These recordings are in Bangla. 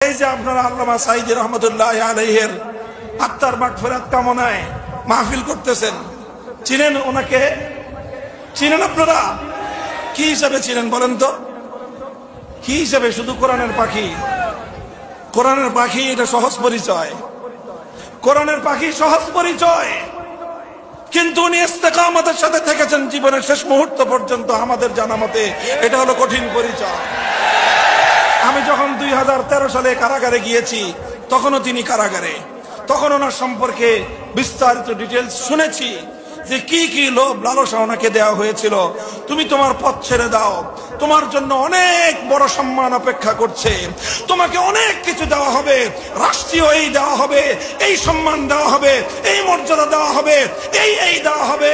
এই যে আপনারা আল্লামা সাঈদী রহমাতুল্লাহ আলাইহির আত্মার মাগফিরাত কামনায় মাহফিল করতেছেন, চিনেন ওনাকে? চিনেন আপনারা? কি হিসাবে চিনেন বলেন তো? কি হিসাবে? শুধু কোরআনের পাখি। কোরআনের পাখি এটা সহজ পরিচয়, কোরআনের পাখি সহজ পরিচয়। কিন্তু উনি ইস্তেকামতের সাথে থেকেছেন জীবনের শেষ মুহূর্ত পর্যন্ত। আমাদের জানা মতে এটা হলো কঠিন পরিচয়। আমি যখন 2013 সালে কারাগারে গিয়েছি, তখনও তিনি কারাগারে। তখন ওনার সম্পর্কে বিস্তারিত ডিটেলস শুনেছি যে কি কি লোভ লালসা ওনাকে দেওয়া হয়েছিল। তুমি তোমার পথ ছেড়ে দাও, তোমার জন্য অনেক বড় সম্মান অপেক্ষা করছে, তোমাকে অনেক কিছু দেওয়া হবে, রাষ্ট্রীয় এই দেওয়া হবে, এই সম্মান দেওয়া হবে, এই মর্যাদা দেওয়া হবে, এই দেওয়া হবে।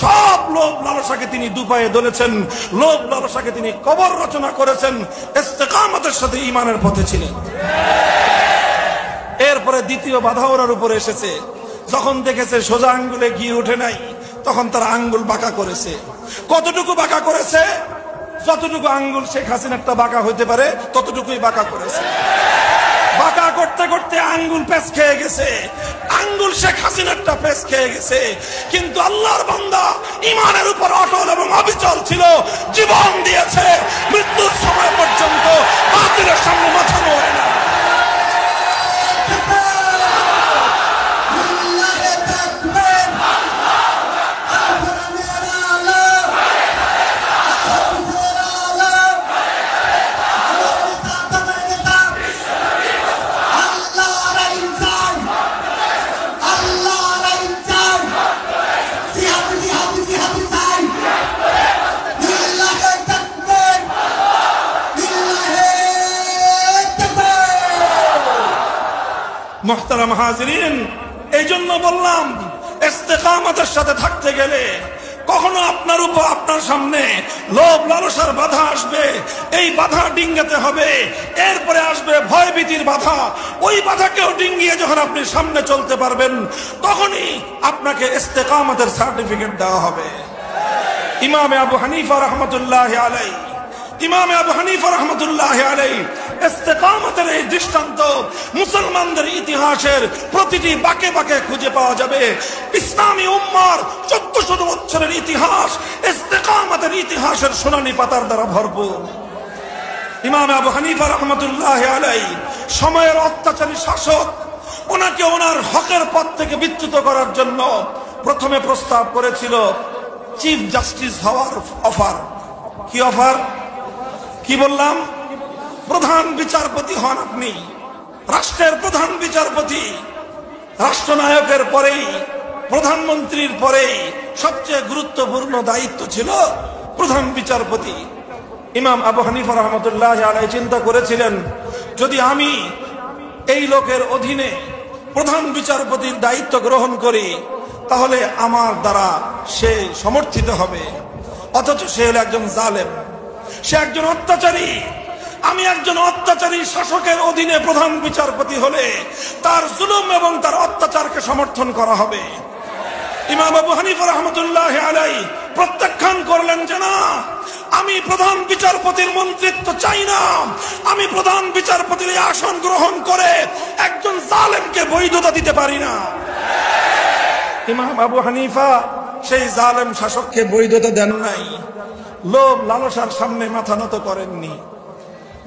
সব লোভ লালসাকে তিনি দুপায়ে ধরেছেন, লোভ লালসাকে তিনি কবর রচনা করেছেন, ইস্তেকামতের সাথে ঈমানের পথে ছিলেন। এরপরে দ্বিতীয় বাধা ওনার উপরে এসেছে। যখন দেখেছে সোজা আঙ্গুলে ঘি উঠে নাই, তখন তার আঙ্গুল বাঁকা করেছে। কতটুকু বাঁকা করেছে? যতটুকু আঙ্গুল শেখ হাসিনারটা বাঁকা হইতে পারে ততটুকুই বাঁকা করেছে। বাঁকা করতে করতে আঙ্গুল পেঁচ খেয়ে গেছে, আঙ্গুল শেখ হাসিনারটা পেঁচ খেয়ে গেছে। কিন্তু আল্লাহর বান্দা ঈমানের উপর অটল এবং অবিচল ছিল, জীবন দিয়েছে মৃত্যুর সময় পর্যন্ত, বাতিলের সামনে মাথা নোয় না। মুহতারাম হাজিরিন, এই জন্য বললাম ইস্তেকামতের সাথে থাকতে গেলে কখনো আপনার উপর আপনার সামনে লোভ লালসার বাধা আসবে, এই বাধা ডিঙ্গাতে হবে। এরপরে আসবে ভয় ভীতির বাধা, ওই বাধাকেও ডিঙ্গিয়ে যখন আপনি সামনে চলতে পারবেন, তখনই আপনাকে ইস্তেকামতের সার্টিফিকেট দেওয়া হবে। ইমাম আবু হানিফা রহমতুল্লাহ আলাইহি, ইমাম আবু হানিফা রহমতুল্লাহ আলাইহি ইস্তেকামতের এই দৃষ্টান্ত মুসলমানদের ইতিহাসের প্রতিটি বাঁকে বাঁকে খুঁজে পাওয়া যাবে। ইসলামী উম্মার 1400 বছরের ইতিহাস ইস্তেকামতের ইতিহাসের সোনালী পাতার দ্বারা ভরপুর। ইমাম আবু হানিফা রহমতুল্লাহ আলাইহি সময়ের অত্যাচারী শাসক, ওনাকে ওনার হকের পথ থেকে বিচ্যুত করার জন্য প্রথমে প্রস্তাব করেছিল চিফ জাস্টিস হওয়ার অফার। কি অফার? কি বললাম? প্রধান বিচারপতি হন আপনি, রাষ্ট্রের প্রধান বিচারপতি। রাষ্ট্রনায়কের পরেই, প্রধানমন্ত্রীর পরেই সবচেয়ে গুরুত্বপূর্ণ দায়িত্ব ছিল প্রধান বিচারপতি। ইমাম আবু হানিফা রহমতুল্লাহ আলাইহি চিন্তা করেছিলেন, যদি আমি এই লোকের অধীনে প্রধান বিচারপতির দায়িত্ব গ্রহণ করি, তাহলে আমার দ্বারা সে সমর্থিত হবে। অথচ সে হলো একজন জালেম, সে একজন অত্যাচারী। আমি একজন অত্যাচারী শাসকের অধীনে প্রধান বিচারপতি হলে তার জুলুম এবং তার অত্যাচারকে সমর্থন করা হবে। ইমাম আবু হানিফা রহমতুল্লাহ আলাইহি প্রত্যাখ্যান করলেন যে না, আমি প্রধান বিচারপতির মন্ত্রিত্ব চাই না, আমি প্রধান বিচারপতির এই আসন গ্রহণ করে একজন জালেমকে বৈধতা দিতে পারি না। ইমাম আবু হানিফা সেই জালেম শাসককে বৈধতা দেন নাই। লোভ লালসার সামনে মাথা নত করেননি।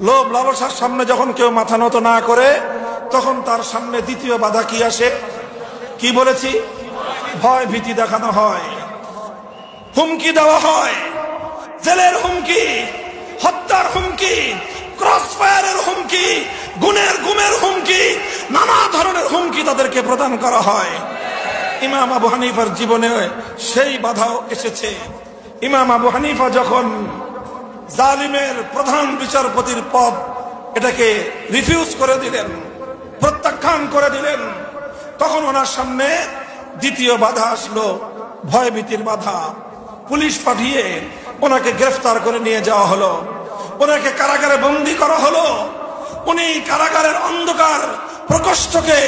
লোভ লালসার সামনে যখন কেউ মাথা নত না করে, তখন তার সামনে দ্বিতীয় বাধা কি আসে? কি বলেছি? ভয় ভীতি দেখানো হয়, হুমকি দেওয়া হয়, জেলের হুমকি, হত্যার হুমকি, ক্রস ফায়ারের হুমকি, গুমের হুমকি, নানা ধরনের হুমকি তাদেরকে প্রদান করা হয়। ইমাম আবু হানিফার জীবনে সেই বাধাও এসেছে। ইমাম আবু হানিফা যখন জালিমের প্রধান বিচারপতির পদ এটাকে রিফিউজ করে দিলেন, প্রত্যাখ্যান করে দিলেন, তখন ওনার সামনে দ্বিতীয় বাধা আসলো, ভয়ভীতির বাধা। পুলিশ পাঠিয়ে ওনাকে গ্রেফতার করে নিয়ে যাওয়া হলো, ওনাকে কারাগারে বন্দী করা হলো। উনি কারাগারের অন্ধকার প্রকোষ্ঠকে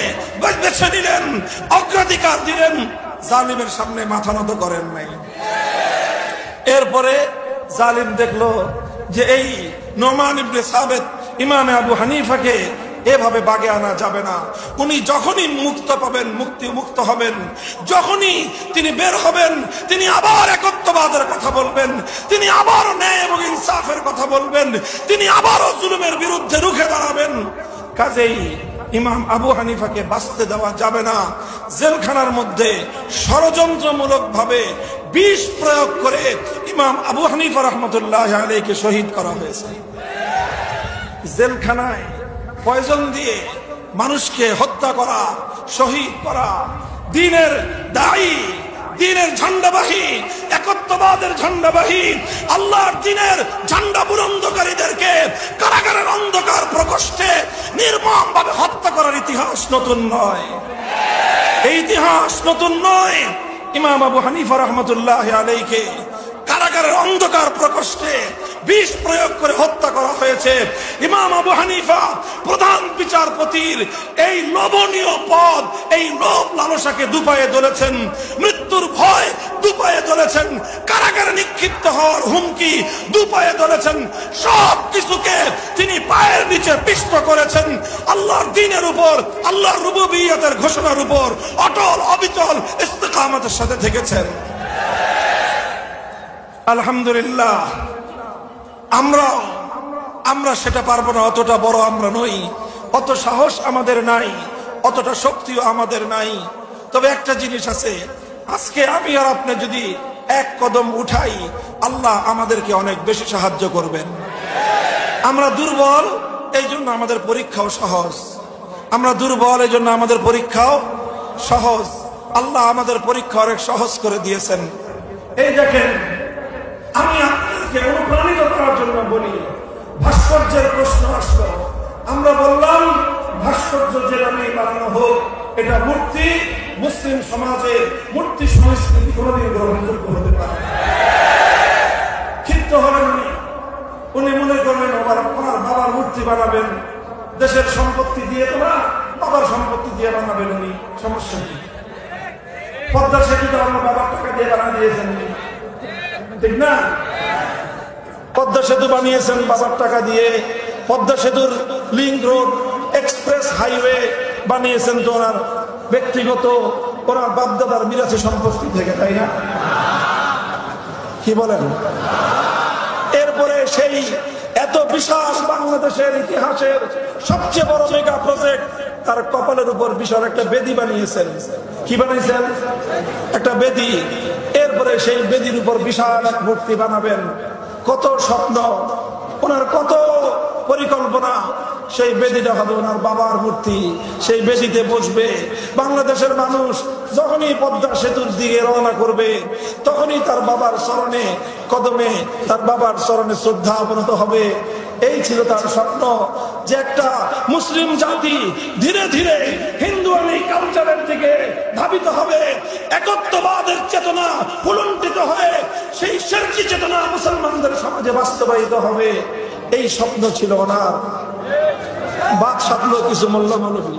বেছে নিলেন, অগ্রাধিকার দিলেন, জালিমের সামনে মাথা নত করেন নাই। এরপরে জালিম দেখলো যে এই নোমান ইবনে সাবিত ইমাম আবু হানিফাকে এভাবে বাগে আনা যাবে না। উনি যখনই মুক্ত পাবেন, মুক্ত হবেন, যখনই তিনি বের হবেন, তিনি আবার একত্ববাদের কথা বলবেন, তিনি আবার ন্যায় এবং ইনসাফের কথা বলবেন, তিনি আবারও জুলুমের বিরুদ্ধে রুখে দাঁড়াবেন। কাজেই ইমাম আবু হানিফাকে বাঁচতে দেওয়া যাবে না। জেলখানার মধ্যে ষড়যন্ত্রমূলক ভাবে বিষ প্রয়োগ করে ইমাম আবু হানিফা রহমতুল্লাহ আলাইহিকে শহীদ করা হয়েছে। জেলখানায় পয়জন দিয়ে মানুষকে হত্যা করা, শহীদ করা, দ্বীনের দায়ী, দ্বীনের ঝান্ডাবাহী, একত্ববাদের ঝান্ডাবাহী, আল্লাহর দ্বীনের ঝান্ডা বুলন্দকারীদেরকে কারাগারের অন্ধকার প্রকোষ্ঠে নির্মমভাবে হত্যা করার ইতিহাস নতুন নয়। এই ইতিহাস নতুন নয়। ইমাম আবু হানিফা রহমতুল্লাহ আলাইহিকে কারাগারের অন্ধকার প্রকোষ্ঠে বিষ প্রয়োগ করে হত্যা করা হয়েছে। ইমাম আবু হানিফা প্রধান বিচারপতির এই লোভনীয় পদ, এই লোভ লালসাকে দুপায়ে দলেছেন, মৃত্যুর ভয় দুপায়ে দলেছেন, কারাগারে নিক্ষিপ্ত হওয়ার হুমকি দুপায়ে দলেছেন। সব কিছুকে তিনি পায়ের নিচে পিষ্ট করেছেন। আল্লাহর দ্বীনের উপর, আল্লাহর রুবুবিয়তের ঘোষণার উপর অটল অবিচল ইস্তেকামতের সাথে থেকেছেন। আলহামদুলিল্লাহ। আমরা সেটা পারবো না, অতটা বড় আমরা নই, অত সাহস আমাদের নাই, অতটা শক্তিও আমাদের নাই। তবে একটা জিনিস আছে, আজকে আমি আর আপনি যদি এক কদম উঠাই, আল্লাহ আমাদেরকে অনেক বেশি সাহায্য করবেন। আমরা দুর্বল, এই জন্য আমাদের পরীক্ষাও সহজ। আমরা দুর্বল, এই জন্য আমাদের পরীক্ষাও সহজ। আল্লাহ আমাদের পরীক্ষা অনেক সহজ করে দিয়েছেন। এই দেখেন, আমি আপনাদেরকে অনুপ্রাণিত করার জন্য বলি, ভাস্কর্যের প্রশ্ন আসলো, আমরা বললাম ভাস্কর্য যে নামে বানানো হোক, এটা মূর্তি, মুসলিম সমাজে মূর্তি সংস্কৃতি কোনদিন গ্রহণযোগ্য হতে পারে না। ক্ষিপ্ত হলেন উনি মনে করলেন ওনার বাবার মূর্তি বানাবেন, দেশের সম্পত্তি দিয়ে তো না, বাবার সম্পত্তি দিয়ে বানাবেন উনি, সমস্যা কি? পদ্মা সেতুটা আমার বাবার টাকা দিয়ে বানা দিয়েছেন, ঠিক না? পদ্মা সেতু বানিয়েছেন বাবার টাকা দিয়ে, পদ্মা সেতুর লিংক রোড, এক্সপ্রেস হাইওয়ে বানিয়েছেন তো ওনার ব্যক্তিগত, ওনার বাপদাদার মিরাসি সম্পত্তি থেকে, তাই না? কি বলেন? এরপরে সেই এত বিশাল বাংলাদেশের ইতিহাসের সবচেয়ে বড় মেগা প্রজেক্ট, তার কপালের উপর বিশাল একটা বেদি বানিয়েছেন। কি বানিয়েছেন? একটা বেদি। এরপরে সেই বেদির উপর বিশাল এক মূর্তি বানাবেন। কত স্বপ্ন ওনার, কত পরিকল্পনা। সেই বেদিটা হবে ওনার বাবার মূর্তি, সেই বেদিতে বসবে। বাংলাদেশের মানুষ যখনই পদ্মা সেতুর দিকে রওনা করবে, তখনই তার বাবার চরণে, কদমে তার বাবার চরণে শ্রদ্ধা অবনত হবে। এই ছিল তার স্বপ্ন, যে একটা মুসলিম জাতি ধীরে ধীরে হিন্দুয়ানি কালচারের দিকে ধাবিত হবে, একত্ববাদের চেতনা ফুলন্টিত হয়ে সেই শিরকি চেতনা মুসলমানদের সমাজে বাস্তবায়িত হবে। এই স্বপ্ন ছিল ওনার। বাদ সাধলো কিছু মোল্লা মৌলভী।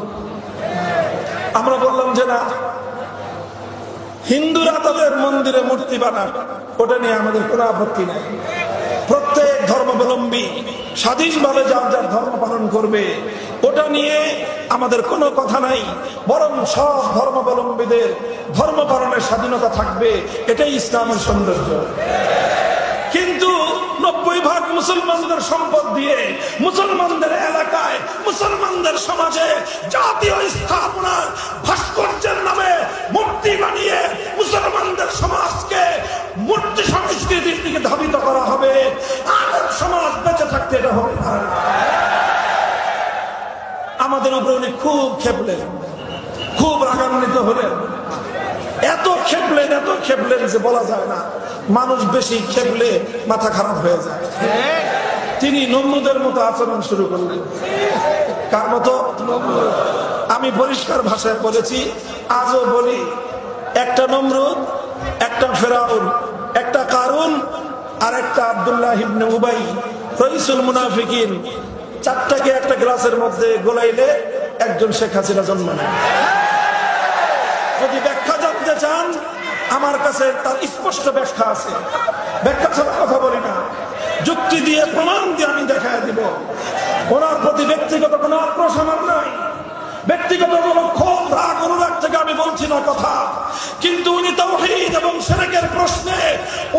আমরা বললাম যে না, হিন্দুরা তাদের মন্দিরে মূর্তি বানায়, ওটা নিয়ে আমাদের কোনো আপত্তি নাই। প্রত্যেক ধর্মাবলম্বী স্বাধীনভাবে যার যার ধর্ম পালন করবে, ওটা নিয়ে আমাদের কোনো কথা নাই। বরং সব ধর্মাবলম্বীদের ধর্ম পালনের স্বাধীনতা থাকবে, এটাই ইসলামের সৌন্দর্য। কিন্তু 90% মুসলমানদের সম্পদ দিয়ে, মুসলমানদের এলাকায়, মুসলমানদের সমাজে জাতীয় স্থাপনা ভাস্কর্যের নামে মূর্তি বানিয়ে মুসলমানদের সমাজকে মূর্তি সংস্কৃতির দিকে ধাবিত করা হবে। আর সমাজ বেঁচে থাকতে এটা হবে না। আমাদের উপরে উনি খুব খেপলেন, খুব রাগান্বিত হলেন। এত খেপলেন যে বলা যায় না। মানুষ বেশি খেপলে মাথা খারাপ হয়ে যায়। তিনি নমরুদের মতো আচরণ শুরু করলেন। কার মতো? আমি পরিষ্কার ভাষায় বলেছি, আজও বলি, একটা নমরুদ, একটা ফেরাউন, একটা কারুন, আর একটা আব্দুল্লাহ ইবনে উবাই, রইসুল মুনাফিকিন, চারটাকে একটা গ্লাসের মধ্যে গোলাইলে একজন শেখ হাসিনা জন্ম নেয়। যদি ব্যাখ্যা জানতে চান, আমার কাছে তার স্পষ্ট ব্যাখ্যা আছে। ব্যাখ্যা ছাড়া কথা বলি না, যুক্তি দিয়ে প্রমাণ দিয়ে আমি দেখায় দিব। ওনার প্রতি ব্যক্তিগত কোনো আক্রোশ আমার নাই, ব্যক্তিগত কোনো ক্ষোভ রাগ অনুরাগ থেকে আমি বলছি না কথা, কিন্তু উনি তাওহীদ এবং শিরকের প্রশ্নে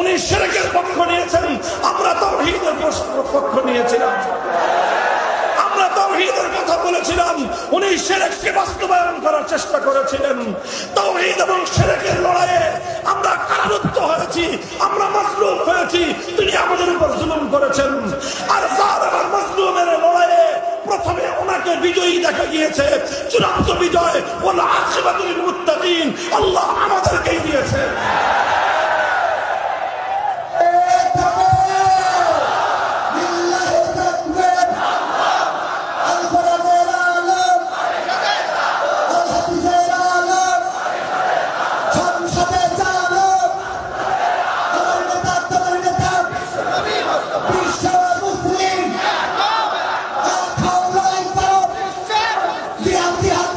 উনি শিরকের পক্ষ নিয়েছেন, আমরা তাওহীদের পক্ষ নিয়েছিলাম। আমরা তাওহীদের কথা বলেছিলাম, উনি শিরককে বাস্তবায়ন করার চেষ্টা করেছিলেন। তাওহীদ এবং শিরকের লড়াইয়ে আমরা কারারুদ্ধ হয়েছি, আমরা মাজলুম হয়েছি, তিনি আমাদের উপর জুলুম করেছেন। আর জালেম আর মাজলুমের লড়াইয়ে প্রথমে ওনাকে বিজয়ী দেখা গিয়েছে, চূড়ান্ত বিজয় ওয়াল আখিরাতু লিল মুত্তাকিন আল্লাহ আমাদেরকেই দিয়েছে। Yeah.